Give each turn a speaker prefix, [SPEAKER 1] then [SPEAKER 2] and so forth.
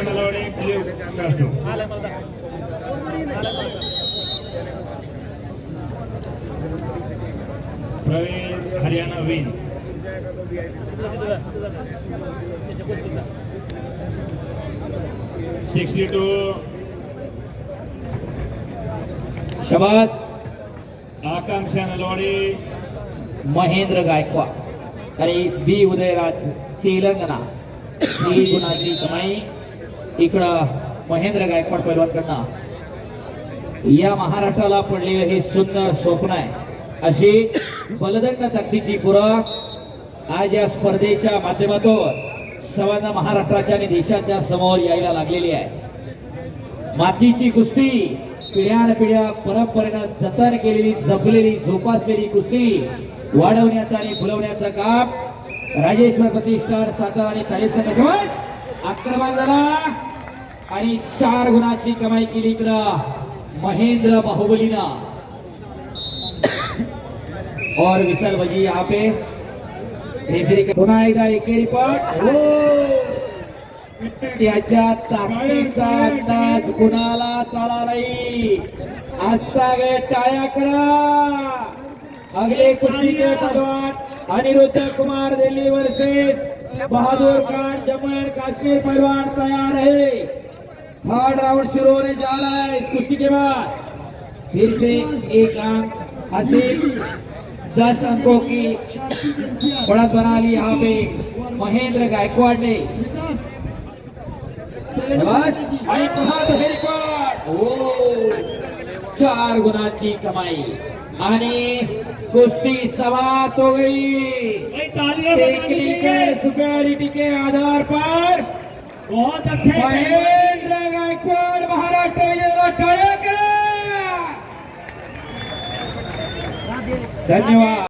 [SPEAKER 1] Nalawade blue कास्टो Pravin Haryana win 62
[SPEAKER 2] शबास
[SPEAKER 1] आकांक्षा नलवडे
[SPEAKER 2] महेंद्र गायकवाड आणि बी उदयराज तेलंगणा 3 गुणाची कमाई इकडं महेंद्र गायकवाड पैलवानकडनं या महाराष्ट्राला पडलेलं हे सुंदर स्वप्न आहे अशी बलदंड ताकदीची पुरं आज या स्पर्धेच्या माध्यमातून सर्वांना महाराष्ट्राच्या आणि देशाच्या समोर यायला लागलेली आहे। मातीची कुस्ती पिढ्यानपिढ्या परंपरेनं जतन केलेली जपलेली जोपासलेली कुस्ती वाढवण्याचा आणि फुलवण्याचं काम राजेश्वर प्रतिष्ठान सातारा आणि तालीम संघ आक्रमण झाला आणि 4 गुणाची कमाई केली इकडं महेंद्र बाहुबलीनं और विशाल भाजी यहाँ पे रेफरी पुन्हा एकदा एके रिपोर्ट त्याच्या ताकदीचा अंदाज कुणाला चाला नाही आस्था गे टाळ्या करा। अगले कुस्ती के पहलवान अनिरुद्ध कुमार दिल्ली वर्सेस बहादुर खान जम्मू एंड कश्मीर पहलवान तैयार है। थर्ड राउंड शुरू होने जा रहा है। इस कुश्ती के बाद फिर से एक अंक हासिल 10 अंकों की बढ़त बना ली यहाँ पे महेंद्र गायकवाड ने। बस आणि रिकॉर्ड 4 गुणाची कमाई आणि कुश्ती समाप्त हो गई। टेक्निकल सुपरिटी के आधार पर
[SPEAKER 3] बहुत अच्छे
[SPEAKER 2] महेंद्र गायकवाड महाराष्ट्र। धन्यवाद।